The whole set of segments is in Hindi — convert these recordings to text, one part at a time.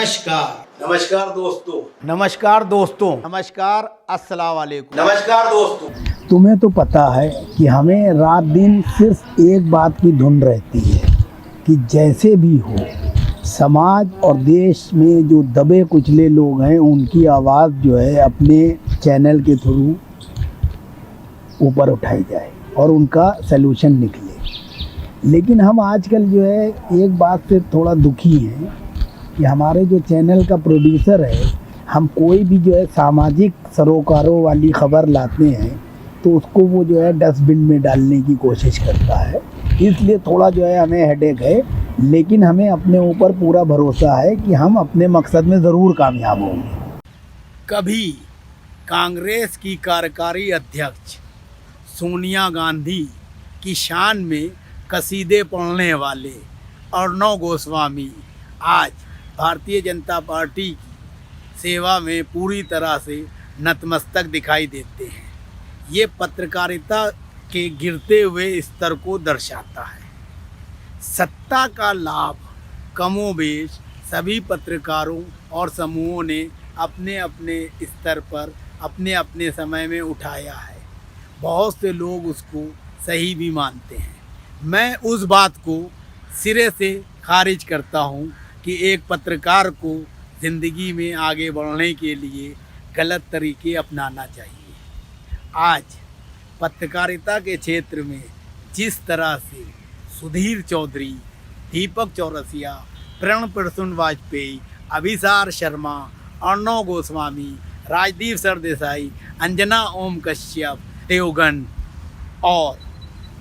नमस्कार। नमस्कार दोस्तों। नमस्कार दोस्तों। नमस्कार, अस्सलाम वालेकुम। नमस्कार दोस्तों। तुम्हें तो पता है कि हमें रात दिन सिर्फ एक बात की धुन रहती है कि जैसे भी हो समाज और देश में जो दबे कुचले लोग हैं उनकी आवाज़ जो है अपने चैनल के थ्रू ऊपर उठाई जाए और उनका सलूशन निकले। लेकिन हम आजकल जो है एक बात से थोड़ा दुखी हैं कि हमारे जो चैनल का प्रोड्यूसर है, हम कोई भी जो है सामाजिक सरोकारों वाली ख़बर लाते हैं तो उसको वो जो है डस्टबिन में डालने की कोशिश करता है। इसलिए थोड़ा जो है हमें हेडेक है, लेकिन हमें अपने ऊपर पूरा भरोसा है कि हम अपने मकसद में ज़रूर कामयाब होंगे। कभी कांग्रेस की कार्यकारी अध्यक्ष सोनिया गांधी की शान में कसीदे पढ़ने वाले अर्णव गोस्वामी आज भारतीय जनता पार्टी की सेवा में पूरी तरह से नतमस्तक दिखाई देते हैं। ये पत्रकारिता के गिरते हुए स्तर को दर्शाता है। सत्ता का लाभ कमोबेश सभी पत्रकारों और समूहों ने अपने अपने स्तर पर अपने अपने समय में उठाया है। बहुत से लोग उसको सही भी मानते हैं। मैं उस बात को सिरे से खारिज करता हूँ कि एक पत्रकार को ज़िंदगी में आगे बढ़ने के लिए गलत तरीके अपनाना चाहिए। आज पत्रकारिता के क्षेत्र में जिस तरह से सुधीर चौधरी, दीपक चौरसिया, प्रणब प्रसून वाजपेयी, अभिसार शर्मा, अर्णव गोस्वामी, राजदीप सरदेसाई, अंजना ओम कश्यप, देवगन और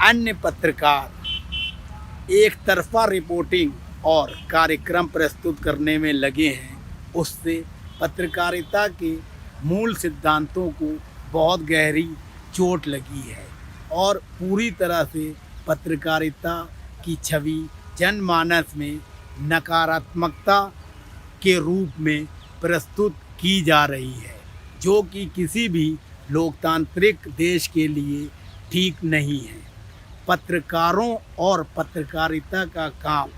अन्य पत्रकार एक तरफा रिपोर्टिंग और कार्यक्रम प्रस्तुत करने में लगे हैं, उससे पत्रकारिता के मूल सिद्धांतों को बहुत गहरी चोट लगी है और पूरी तरह से पत्रकारिता की छवि जनमानस में नकारात्मकता के रूप में प्रस्तुत की जा रही है, जो कि किसी भी लोकतांत्रिक देश के लिए ठीक नहीं है। पत्रकारों और पत्रकारिता का काम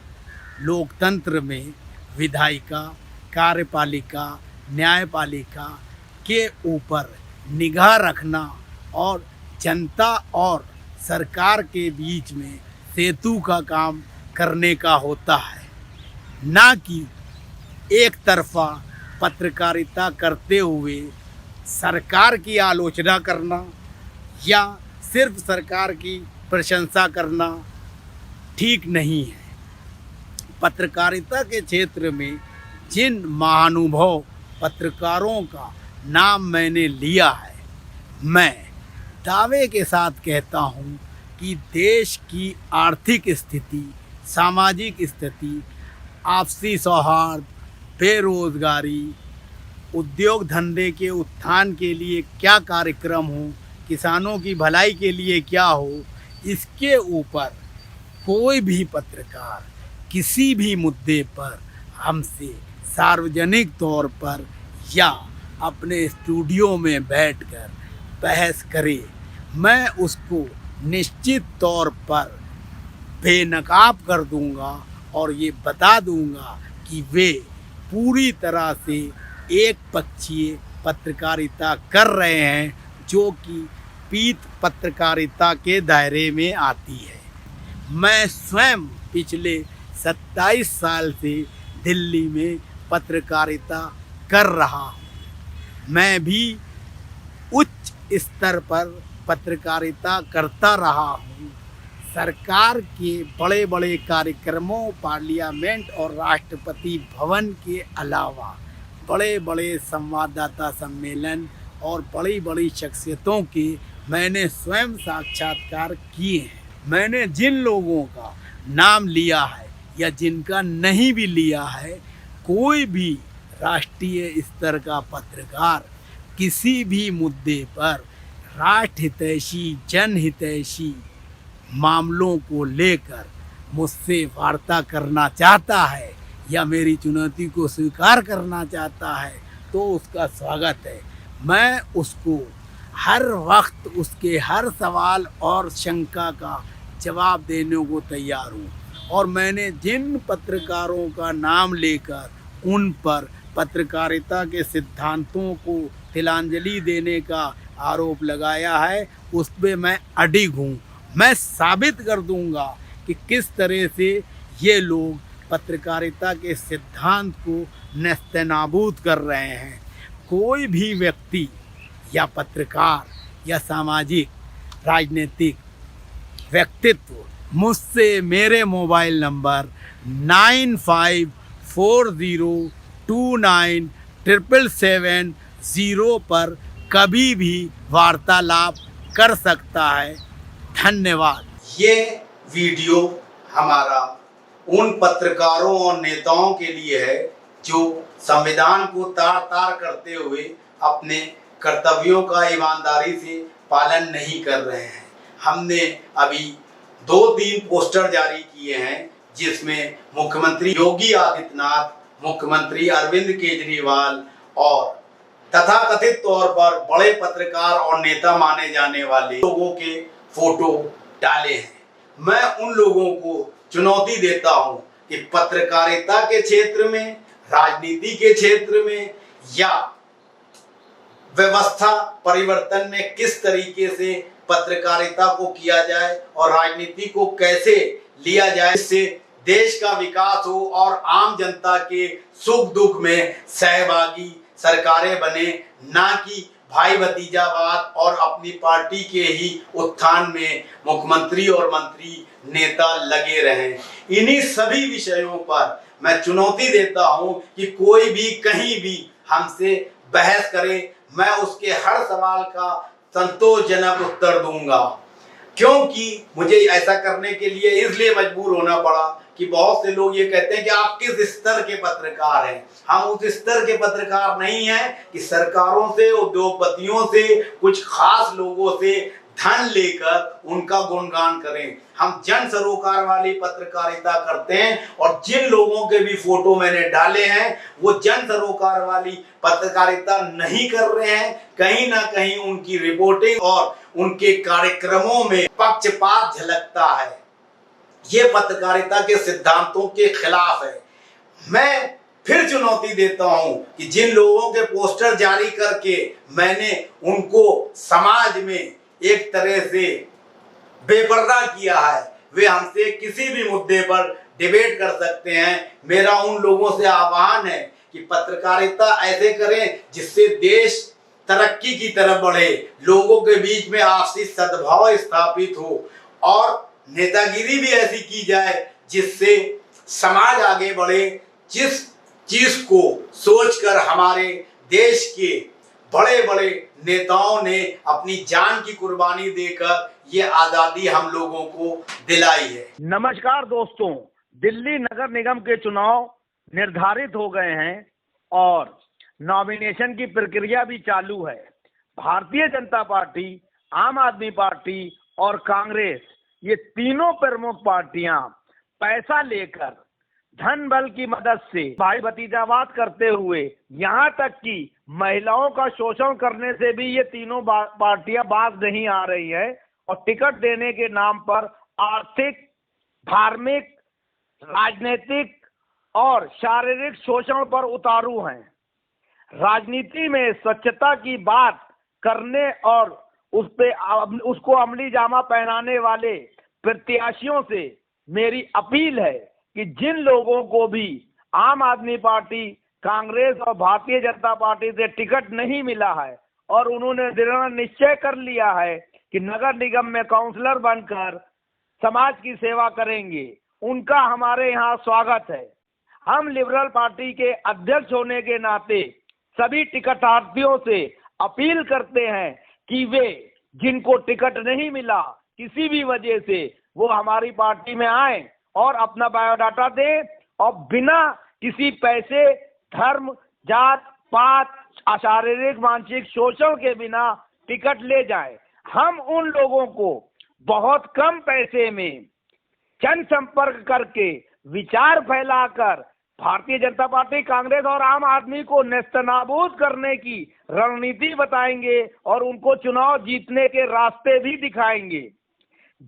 लोकतंत्र में विधायिका, कार्यपालिका, न्यायपालिका के ऊपर निगाह रखना और जनता और सरकार के बीच में सेतु का काम करने का होता है, ना कि एक तरफा पत्रकारिता करते हुए सरकार की आलोचना करना या सिर्फ सरकार की प्रशंसा करना ठीक नहीं है। पत्रकारिता के क्षेत्र में जिन महानुभव पत्रकारों का नाम मैंने लिया है, मैं दावे के साथ कहता हूँ कि देश की आर्थिक स्थिति, सामाजिक स्थिति, आपसी सौहार्द, बेरोज़गारी, उद्योग धंधे के उत्थान के लिए क्या कार्यक्रम हो, किसानों की भलाई के लिए क्या हो, इसके ऊपर कोई भी पत्रकार किसी भी मुद्दे पर हमसे सार्वजनिक तौर पर या अपने स्टूडियो में बैठकर बहस करे, मैं उसको निश्चित तौर पर बेनकाब कर दूंगा और ये बता दूंगा कि वे पूरी तरह से एक पक्षीय पत्रकारिता कर रहे हैं, जो कि पीत पत्रकारिता के दायरे में आती है। मैं स्वयं पिछले 27 साल से दिल्ली में पत्रकारिता कर रहा हूँ। मैं भी उच्च स्तर पर पत्रकारिता करता रहा हूँ। सरकार के बड़े बड़े कार्यक्रमों, पार्लियामेंट और राष्ट्रपति भवन के अलावा बड़े बड़े संवाददाता सम्मेलन और बड़ी बड़ी शख्सियतों के मैंने स्वयं साक्षात्कार किए हैं। मैंने जिन लोगों का नाम लिया है या जिनका नहीं भी लिया है, कोई भी राष्ट्रीय स्तर का पत्रकार किसी भी मुद्दे पर राष्ट्र हितैषी, जनहितैषी मामलों को लेकर मुझसे वार्ता करना चाहता है या मेरी चुनौती को स्वीकार करना चाहता है तो उसका स्वागत है। मैं उसको हर वक्त उसके हर सवाल और शंका का जवाब देने को तैयार हूँ। और मैंने जिन पत्रकारों का नाम लेकर उन पर पत्रकारिता के सिद्धांतों को तिलांजलि देने का आरोप लगाया है, उस पर मैं अडिग हूँ। मैं साबित कर दूंगा कि किस तरह से ये लोग पत्रकारिता के सिद्धांत को नेस्तनाबूद कर रहे हैं। कोई भी व्यक्ति या पत्रकार या सामाजिक राजनीतिक व्यक्तित्व मुझसे मेरे मोबाइल नंबर 9540297770 पर कभी भी वार्तालाप कर सकता है। धन्यवाद। ये वीडियो हमारा उन पत्रकारों और नेताओं के लिए है जो संविधान को तार तार करते हुए अपने कर्तव्यों का ईमानदारी से पालन नहीं कर रहे हैं। हमने अभी 2-3 पोस्टर जारी किए हैं जिसमें मुख्यमंत्री योगी आदित्यनाथ, मुख्यमंत्री अरविंद केजरीवाल और तथाकथित तौर पर बड़े पत्रकार और नेता माने जाने वाले लोगों के फोटो डाले हैं। मैं उन लोगों को चुनौती देता हूं कि पत्रकारिता के क्षेत्र में, राजनीति के क्षेत्र में या व्यवस्था परिवर्तन में किस तरीके से पत्रकारिता को किया जाए और राजनीति को कैसे लिया जाए इससे देश का विकास हो और आम जनता के सुख दुख में सहभागी सरकारें बने, ना कि भाई भतीजावाद और अपनी पार्टी के ही उत्थान में मुख्यमंत्री और मंत्री नेता लगे रहें। इन्हीं सभी विषयों पर मैं चुनौती देता हूं कि कोई भी कहीं भी हमसे बहस करे, मैं उसके हर सवाल का संतोषजनक उत्तर दूंगा। क्योंकि मुझे ऐसा करने के लिए इसलिए मजबूर होना पड़ा कि बहुत से लोग ये कहते हैं कि आप किस स्तर के पत्रकार हैं। हम उस स्तर के पत्रकार नहीं हैं कि सरकारों से, उद्योगपतियों से, कुछ खास लोगों से धन लेकर उनका गुणगान करें। हम जन सरोकार वाली पत्रकारिता करते हैं और जिन लोगों के भी फोटो मैंने डाले हैं वो जन सरोकार वाली पत्रकारिता नहीं कर रहे हैं। कहीं ना कहीं उनकी रिपोर्टिंग और उनके कार्यक्रमों में पक्षपात झलकता है। ये पत्रकारिता के सिद्धांतों के खिलाफ है। मैं फिर चुनौती देता हूं कि जिन लोगों के पोस्टर जारी करके मैंने उनको समाज में एक तरह से बेपर्दा किया है, वे हमसे किसी भी मुद्दे पर डिबेट कर सकते हैं। मेरा उन लोगों से आह्वान है कि पत्रकारिता ऐसे करें जिससे देश तरक्की की तरफ बढ़े, लोगों के बीच में आपसी सद्भाव स्थापित हो और नेतागिरी भी ऐसी की जाए जिससे समाज आगे बढ़े। जिस चीज को सोचकर हमारे देश के बड़े बड़े नेताओं ने अपनी जान की कुर्बानी देकर ये आजादी हम लोगों को दिलाई है। नमस्कार दोस्तों, दिल्ली नगर निगम के चुनाव निर्धारित हो गए हैं और नॉमिनेशन की प्रक्रिया भी चालू है। भारतीय जनता पार्टी, आम आदमी पार्टी और कांग्रेस, ये तीनों प्रमुख पार्टियां पैसा लेकर धन बल की मदद से भाई भतीजावाद करते हुए यहाँ तक कि महिलाओं का शोषण करने से भी ये तीनों पार्टियां बाज नहीं आ रही है और टिकट देने के नाम पर आर्थिक, धार्मिक, राजनीतिक और शारीरिक शोषण पर उतारू हैं। राजनीति में स्वच्छता की बात करने और उसको अमली जामा पहनाने वाले प्रत्याशियों से मेरी अपील है कि जिन लोगों को भी आम आदमी पार्टी, कांग्रेस और भारतीय जनता पार्टी से टिकट नहीं मिला है और उन्होंने दृढ़ निश्चय कर लिया है कि नगर निगम में काउंसलर बनकर समाज की सेवा करेंगे, उनका हमारे यहाँ स्वागत है। हम लिबरल पार्टी के अध्यक्ष होने के नाते सभी टिकटार्थियों से अपील करते हैं कि वे जिनको टिकट नहीं मिला किसी भी वजह से वो हमारी पार्टी में आए और अपना बायोडाटा दें और बिना किसी पैसे, धर्म, जात पात, शारीरिक मानसिक शोषण के बिना टिकट ले जाएं। हम उन लोगों को बहुत कम पैसे में जनसंपर्क करके विचार फैलाकर भारतीय जनता पार्टी, कांग्रेस और आम आदमी को नेस्तनाबूद करने की रणनीति बताएंगे और उनको चुनाव जीतने के रास्ते भी दिखाएंगे।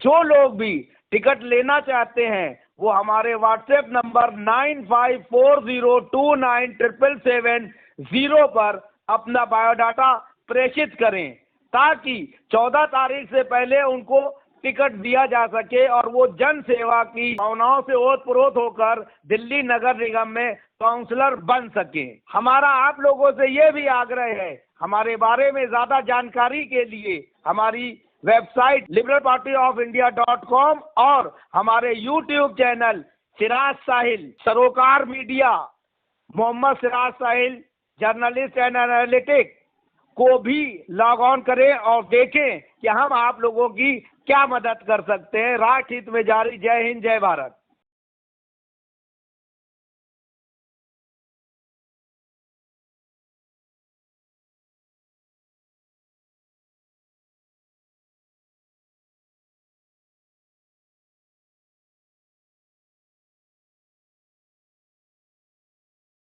जो लोग भी टिकट लेना चाहते हैं वो हमारे व्हाट्सएप नंबर 9540297770 पर अपना बायोडाटा प्रेषित करें, ताकि 14 तारीख से पहले उनको टिकट दिया जा सके और वो जन सेवा की भावनाओं से ओतप्रोत होकर दिल्ली नगर निगम में काउंसलर बन सके। हमारा आप लोगों से ये भी आग्रह है, हमारे बारे में ज्यादा जानकारी के लिए हमारी वेबसाइट liberalpartyofIndia.com और हमारे YouTube channel Siraj Sahil, Sarokar media, Mohammad Siraj Sahil, journalist and analytic को भी लॉग ऑन करें और देखें कि हम आप लोगों की क्या मदद कर सकते हैं। राष्ट्र हित में जारी। जय हिंद, जय भारत।